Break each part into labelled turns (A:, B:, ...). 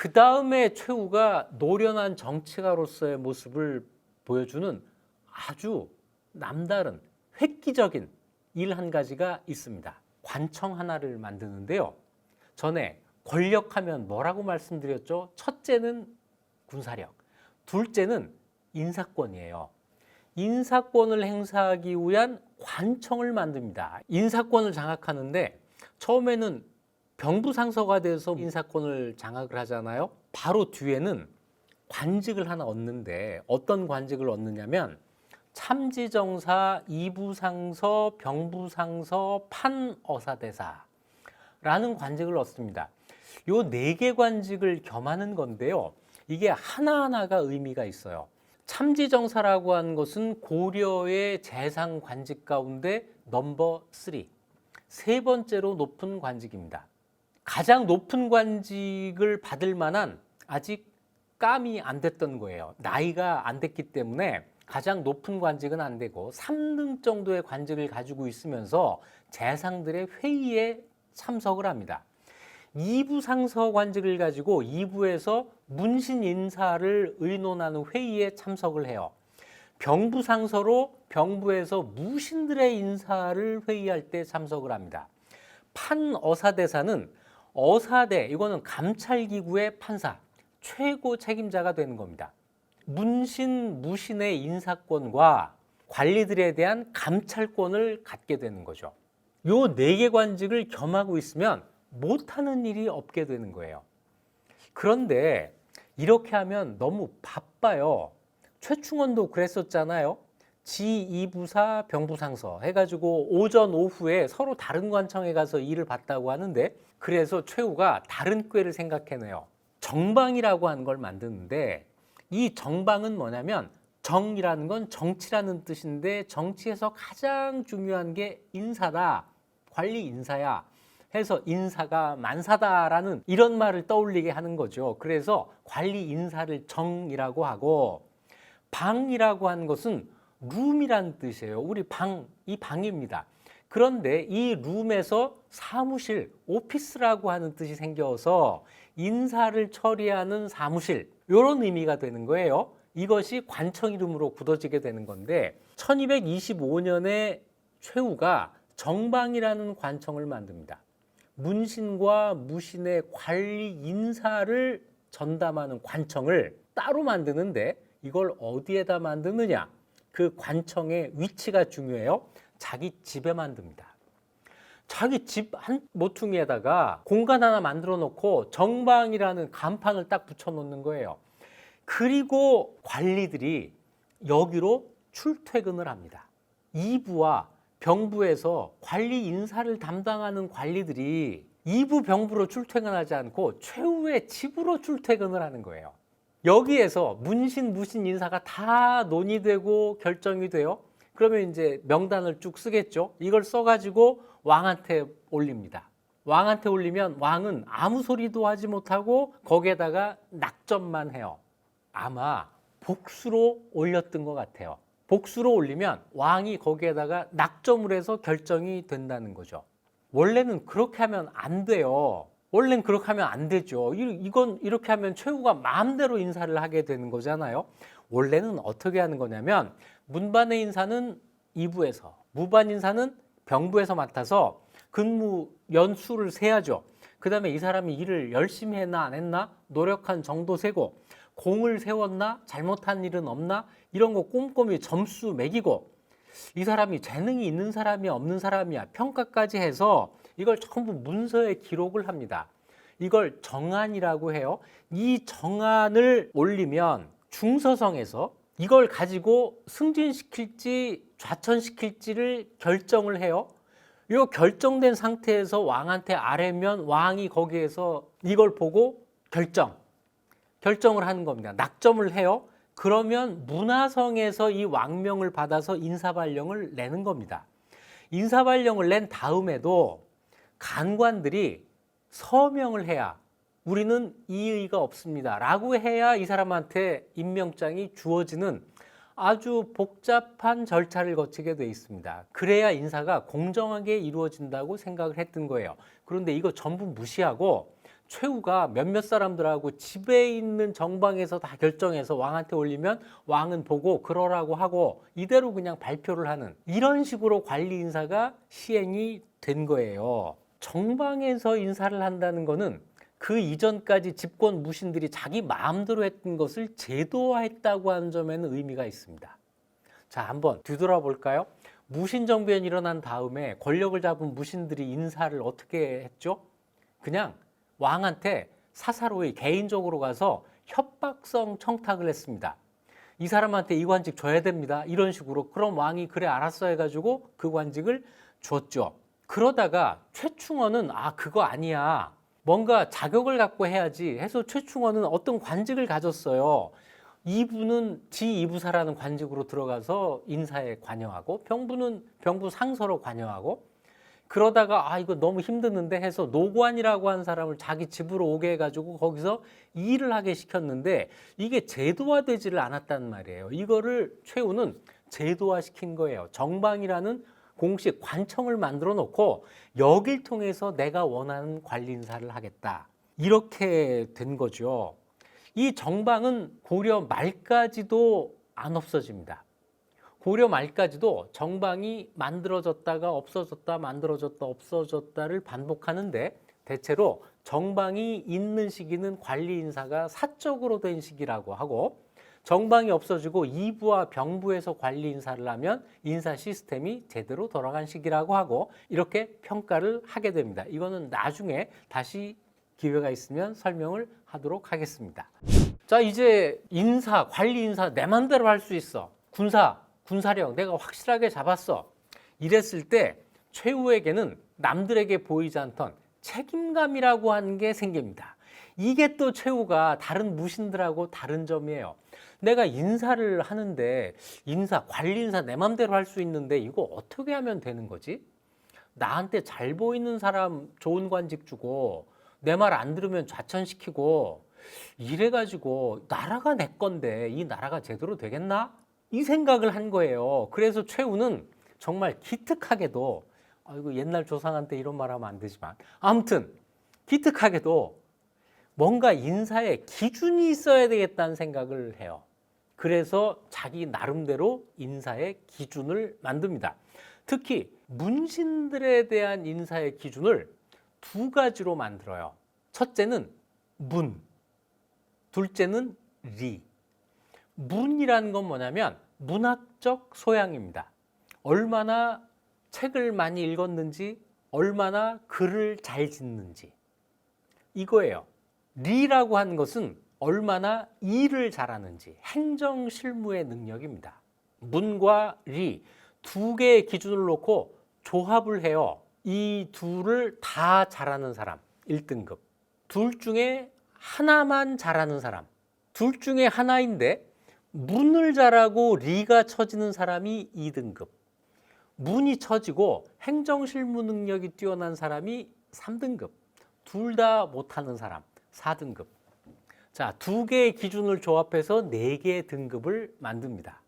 A: 그 다음에 최후가 노련한 정치가로서의 모습을 보여주는 아주 남다른 획기적인 일 한 가지가 있습니다. 관청 하나를 만드는데요. 전에 권력하면 뭐라고 말씀드렸죠? 첫째는 군사력, 둘째는 인사권이에요. 인사권을 행사하기 위한 관청을 만듭니다. 인사권을 장악하는데 처음에는 병부상서가 돼서 인사권을 장악을 하잖아요. 바로 뒤에는 관직을 하나 얻는데 어떤 관직을 얻느냐면 참지정사, 이부상서, 병부상서, 판어사대사라는 관직을 얻습니다. 요 네 개 관직을 겸하는 건데요. 이게 하나하나가 의미가 있어요. 참지정사라고 하는 것은 고려의 재상 관직 가운데 넘버 3, 세 번째로 높은 관직입니다. 가장 높은 관직을 받을 만한 아직 깜이 안 됐던 거예요. 나이가 안 됐기 때문에 가장 높은 관직은 안 되고 3등 정도의 관직을 가지고 있으면서 재상들의 회의에 참석을 합니다. 2부 상서 관직을 가지고 2부에서 문신 인사를 의논하는 회의에 참석을 해요. 병부 상서로 병부에서 무신들의 인사를 회의할 때 참석을 합니다. 판어사대사는 어사대, 이거는 감찰기구의 판사, 최고 책임자가 되는 겁니다. 문신, 무신의 인사권과 관리들에 대한 감찰권을 갖게 되는 거죠. 요 네 개 관직을 겸하고 있으면 못하는 일이 없게 되는 거예요. 그런데 이렇게 하면 너무 바빠요. 최충원도 그랬었잖아요. 지2부사 병부상서 해가지고 오전 오후에 서로 다른 관청에 가서 일을 봤다고 하는데, 그래서 최후가 다른 꾀를 생각해내요. 정방이라고 하는 걸 만드는데, 이 정방은 뭐냐면 정이라는 건 정치라는 뜻인데 정치에서 가장 중요한 게 인사다, 관리 인사야 해서 인사가 만사다라는 이런 말을 떠올리게 하는 거죠. 그래서 관리 인사를 정이라고 하고, 방이라고 하는 것은 룸이라는 뜻이에요. 우리 방, 이 방입니다. 그런데 이 룸에서 사무실, 오피스라고 하는 뜻이 생겨서 인사를 처리하는 사무실, 이런 의미가 되는 거예요. 이것이 관청 이름으로 굳어지게 되는 건데 1225년에 최후가 정방이라는 관청을 만듭니다. 문신과 무신의 관리 인사를 전담하는 관청을 따로 만드는데 이걸 어디에다 만드느냐? 그 관청의 위치가 중요해요. 자기 집에 만듭니다. 자기 집 한 모퉁이에다가 공간 하나 만들어 놓고 정방이라는 간판을 딱 붙여 놓는 거예요. 그리고 관리들이 여기로 출퇴근을 합니다. 2부와 병부에서 관리 인사를 담당하는 관리들이 2부 병부로 출퇴근하지 않고 최후의 집으로 출퇴근을 하는 거예요. 여기에서 문신, 무신 인사가 다 논의되고 결정이 돼요. 그러면 이제 명단을 쭉 쓰겠죠. 이걸 써가지고 왕한테 올립니다. 왕한테 올리면 왕은 아무 소리도 하지 못하고 거기에다가 낙점만 해요. 아마 복수로 올렸던 것 같아요. 복수로 올리면 왕이 거기에다가 낙점을 해서 결정이 된다는 거죠. 원래는 그렇게 하면 안 돼요. 원래는 그렇게 하면 안 되죠. 이건 이렇게 하면 최후가 마음대로 인사를 하게 되는 거잖아요. 원래는 어떻게 하는 거냐면 문반의 인사는 2부에서, 무반 인사는 병부에서 맡아서 근무 연수를 세야죠. 그 다음에 이 사람이 일을 열심히 했나 안 했나 노력한 정도 세고, 공을 세웠나 잘못한 일은 없나 이런 거 꼼꼼히 점수 매기고, 이 사람이 재능이 있는 사람이야 없는 사람이야 평가까지 해서 이걸 전부 문서에 기록을 합니다. 이걸 정안이라고 해요. 이 정안을 올리면 중서성에서 이걸 가지고 승진시킬지 좌천시킬지를 결정을 해요. 이 결정된 상태에서 왕한테 아뢰면 왕이 거기에서 이걸 보고 결정을 하는 겁니다. 낙점을 해요. 그러면 문화성에서 이 왕명을 받아서 인사발령을 내는 겁니다. 인사발령을 낸 다음에도 간관들이 서명을 해야, 우리는 이의가 없습니다 라고 해야 이 사람한테 임명장이 주어지는 아주 복잡한 절차를 거치게 돼 있습니다. 그래야 인사가 공정하게 이루어진다고 생각을 했던 거예요. 그런데 이거 전부 무시하고 최후가 몇몇 사람들하고 집에 있는 정방에서 다 결정해서 왕한테 올리면 왕은 보고 그러라고 하고 이대로 그냥 발표를 하는 이런 식으로 관리 인사가 시행이 된 거예요. 정방에서 인사를 한다는 거는 그 이전까지 집권 무신들이 자기 마음대로 했던 것을 제도화했다고 하는 점에는 의미가 있습니다. 자, 한번 뒤돌아볼까요? 무신 정변이 일어난 다음에 권력을 잡은 무신들이 인사를 어떻게 했죠? 그냥 왕한테 사사로이 개인적으로 가서 협박성 청탁을 했습니다. 이 사람한테 이 관직 줘야 됩니다. 이런 식으로. 그럼 왕이 그래 알았어 해가지고 그 관직을 줬죠. 그러다가 최충원은 그거 아니야. 뭔가 자격을 갖고 해야지 해서 최충원은 어떤 관직을 가졌어요. 이부는 지이부사라는 관직으로 들어가서 인사에 관여하고 병부는 병부 상서로 관여하고 그러다가 이거 너무 힘드는데 해서 노관이라고 한 사람을 자기 집으로 오게 해가지고 거기서 일을 하게 시켰는데 이게 제도화되지를 않았단 말이에요. 이거를 최후는 제도화시킨 거예요. 정방이라는 공식 관청을 만들어 놓고 여길 통해서 내가 원하는 관리 인사를 하겠다. 이렇게 된 거죠. 이 정방은 고려 말까지도 안 없어집니다. 고려 말까지도 정방이 만들어졌다가 없어졌다 만들어졌다 없어졌다를 반복하는데 대체로 정방이 있는 시기는 관리 인사가 사적으로 된 시기라고 하고 정방이 없어지고 이부와 병부에서 관리 인사를 하면 인사 시스템이 제대로 돌아간 시기라고 하고 이렇게 평가를 하게 됩니다. 이거는 나중에 다시 기회가 있으면 설명을 하도록 하겠습니다. 자, 이제 인사, 관리 인사 내 맘대로 할 수 있어. 군사력 내가 확실하게 잡았어. 이랬을 때 최후에게는 남들에게 보이지 않던 책임감이라고 하는 게 생깁니다. 이게 또 최후가 다른 무신들하고 다른 점이에요. 내가 인사를 하는데 관리 인사 내 맘대로 할 수 있는데 이거 어떻게 하면 되는 거지? 나한테 잘 보이는 사람 좋은 관직 주고 내 말 안 들으면 좌천시키고 이래가지고 나라가 내 건데 이 나라가 제대로 되겠나? 이 생각을 한 거예요. 그래서 최후는 정말 기특하게도 이거 옛날 조상한테 이런 말 하면 안 되지만 아무튼 기특하게도 뭔가 인사에 기준이 있어야 되겠다는 생각을 해요. 그래서 자기 나름대로 인사의 기준을 만듭니다. 특히 문신들에 대한 인사의 기준을 두 가지로 만들어요. 첫째는 문, 둘째는 리. 문이라는 건 뭐냐면 문학적 소양입니다. 얼마나 책을 많이 읽었는지, 얼마나 글을 잘 짓는지 이거예요. 리라고 하는 것은 얼마나 일을 잘하는지, 행정 실무의 능력입니다. 문과 리 두 개의 기준을 놓고 조합을 해요. 이 둘을 다 잘하는 사람 1등급, 둘 중에 하나만 잘하는 사람, 둘 중에 하나인데 문을 잘하고 리가 처지는 사람이 2등급, 문이 처지고 행정 실무 능력이 뛰어난 사람이 3등급, 둘 다 못하는 사람 4등급. 자, 두 개의 기준을 조합해서 4개의 등급을 만듭니다.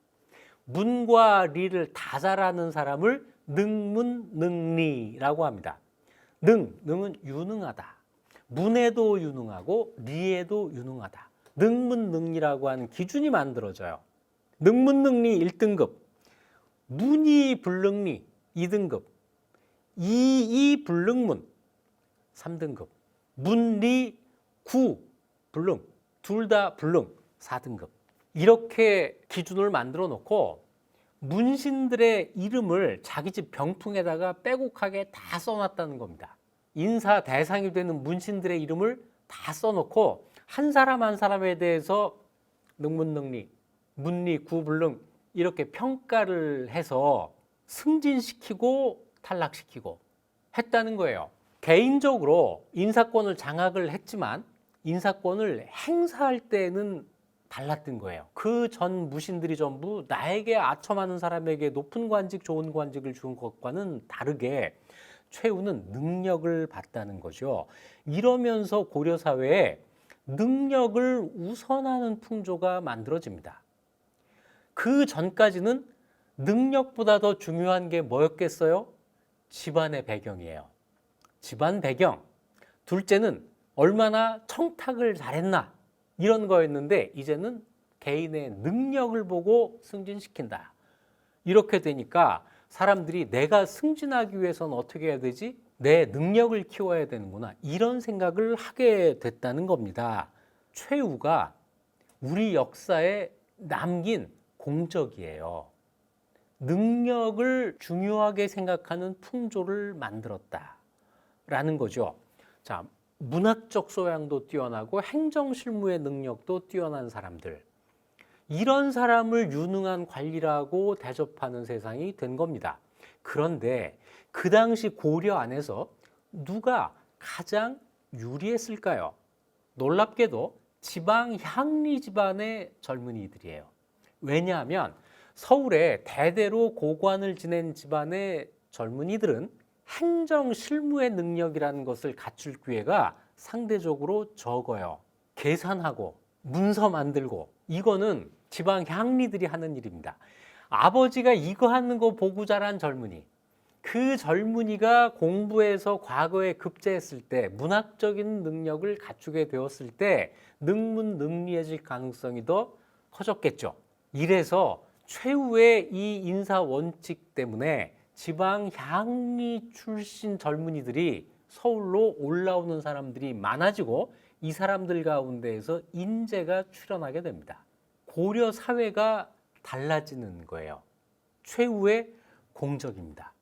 A: 문과 리를 다 잘하는 사람을 능문능리라고 합니다. 능은 유능하다. 문에도 유능하고 리에도 유능하다. 능문능리라고 하는 기준이 만들어져요. 능문능리 1등급, 문이불능리 2등급, 이이불능문 3등급, 문리 구불능 둘 다 불능 4등급. 이렇게 기준을 만들어 놓고 문신들의 이름을 자기 집 병풍에다가 빼곡하게 다 써놨다는 겁니다. 인사 대상이 되는 문신들의 이름을 다 써놓고 한 사람 한 사람에 대해서 능문능리, 문리, 구불능 이렇게 평가를 해서 승진시키고 탈락시키고 했다는 거예요. 개인적으로 인사권을 장악을 했지만 인사권을 행사할 때는 달랐던 거예요. 그 전 무신들이 전부 나에게 아첨하는 사람에게 높은 관직, 좋은 관직을 준 것과는 다르게 최후는 능력을 봤다는 거죠. 이러면서 고려 사회에 능력을 우선하는 풍조가 만들어집니다. 그 전까지는 능력보다 더 중요한 게 뭐였겠어요? 집안의 배경이에요. 집안 배경. 둘째는 얼마나 청탁을 잘했나 이런 거였는데 이제는 개인의 능력을 보고 승진시킨다. 이렇게 되니까 사람들이 내가 승진하기 위해서는 어떻게 해야 되지? 내 능력을 키워야 되는구나. 이런 생각을 하게 됐다는 겁니다. 최후가 우리 역사에 남긴 공적이에요. 능력을 중요하게 생각하는 풍조를 만들었다라는 거죠. 자, 문학적 소양도 뛰어나고 행정 실무의 능력도 뛰어난 사람들. 이런 사람을 유능한 관리라고 대접하는 세상이 된 겁니다. 그런데 그 당시 고려 안에서 누가 가장 유리했을까요? 놀랍게도 지방 향리 집안의 젊은이들이에요. 왜냐하면 서울에 대대로 고관을 지낸 집안의 젊은이들은 행정 실무의 능력이라는 것을 갖출 기회가 상대적으로 적어요. 계산하고 문서 만들고 이거는 지방 향리들이 하는 일입니다. 아버지가 이거 하는 거 보고 자란 젊은이, 그 젊은이가 공부해서 과거에 급제했을 때 문학적인 능력을 갖추게 되었을 때 능문능리해질 가능성이 더 커졌겠죠. 이래서 최후의 이 인사 원칙 때문에 지방 향리 출신 젊은이들이 서울로 올라오는 사람들이 많아지고 이 사람들 가운데에서 인재가 출현하게 됩니다. 고려 사회가 달라지는 거예요. 최후의 공적입니다.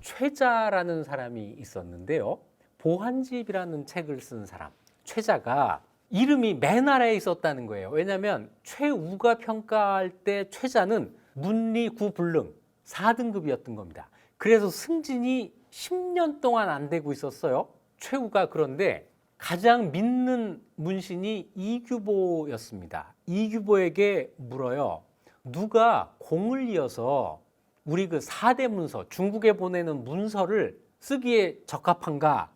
A: 최자라는 사람이 있었는데요. 보한집이라는 책을 쓴 사람, 최자가 이름이 맨 아래에 있었다는 거예요. 왜냐하면 최우가 평가할 때 최자는 문리 9불능 4등급이었던 겁니다. 그래서 승진이 10년 동안 안 되고 있었어요. 최우가. 그런데 가장 믿는 문신이 이규보였습니다. 이규보에게 물어요. 누가 공을 이어서 우리 그 4대 문서, 중국에 보내는 문서를 쓰기에 적합한가?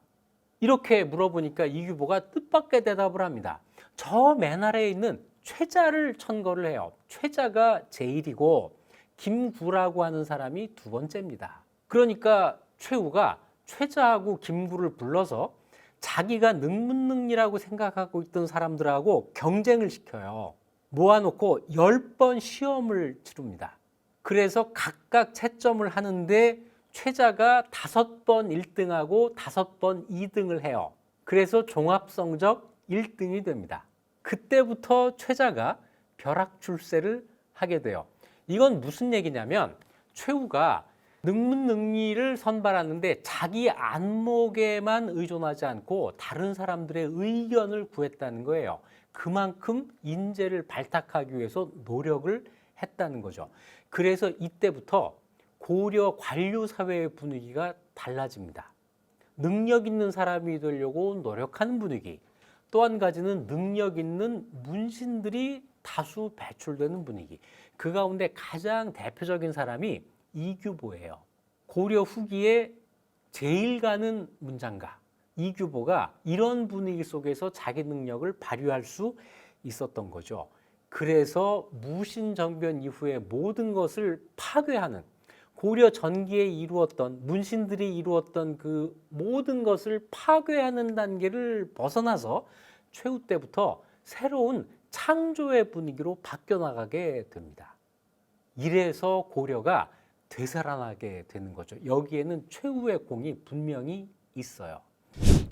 A: 이렇게 물어보니까 이규보가 뜻밖의 대답을 합니다. 저 맨 아래에 있는 최자를 천거를 해요. 최자가 제1이고 김구라고 하는 사람이 두 번째입니다. 그러니까 최후가 최자하고 김구를 불러서 자기가 능문능리라고 생각하고 있던 사람들하고 경쟁을 시켜요. 모아놓고 10번 시험을 치릅니다. 그래서 각각 채점을 하는데 최자가 5번 1등하고 5번 2등을 해요. 그래서 종합성적 1등이 됩니다. 그때부터 최자가 벼락출세를 하게 돼요. 이건 무슨 얘기냐면 최후가 능문능리를 선발하는데 자기 안목에만 의존하지 않고 다른 사람들의 의견을 구했다는 거예요. 그만큼 인재를 발탁하기 위해서 노력을 했다는 거죠. 그래서 이때부터 고려 관료 사회의 분위기가 달라집니다. 능력 있는 사람이 되려고 노력하는 분위기. 또 한 가지는 능력 있는 문신들이 다수 배출되는 분위기. 그 가운데 가장 대표적인 사람이 이규보예요. 고려 후기에 제일 가는 문장가 이규보가 이런 분위기 속에서 자기 능력을 발휘할 수 있었던 거죠. 그래서 무신정변 이후에 모든 것을 파괴하는, 고려 전기에 이루었던, 문신들이 이루었던 그 모든 것을 파괴하는 단계를 벗어나서 최후 때부터 새로운 창조의 분위기로 바뀌어 나가게 됩니다. 이래서 고려가 되살아나게 되는 거죠. 여기에는 최후의 공이 분명히 있어요.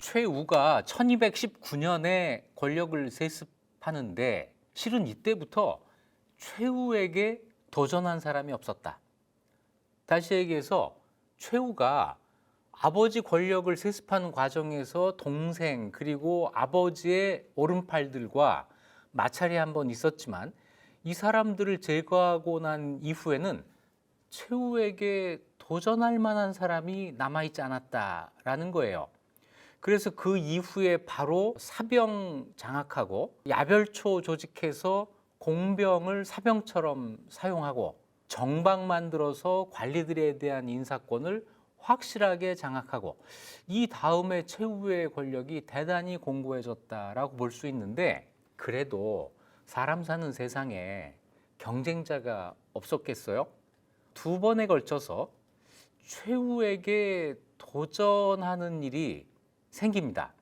A: 최후가 1219년에 권력을 세습하는데 실은 이때부터 최후에게 도전한 사람이 없었다. 다시 얘기해서 최후가 아버지 권력을 세습하는 과정에서 동생 그리고 아버지의 오른팔들과 마찰이 한번 있었지만 이 사람들을 제거하고 난 이후에는 최후에게 도전할 만한 사람이 남아있지 않았다라는 거예요. 그래서 그 이후에 바로 사병 장악하고 야별초 조직해서 공병을 사병처럼 사용하고 정방 만들어서 관리들에 대한 인사권을 확실하게 장악하고 이 다음에 최후의 권력이 대단히 공고해졌다라고 볼 수 있는데 그래도 사람 사는 세상에 경쟁자가 없었겠어요? 두 번에 걸쳐서 최후에게 도전하는 일이 생깁니다.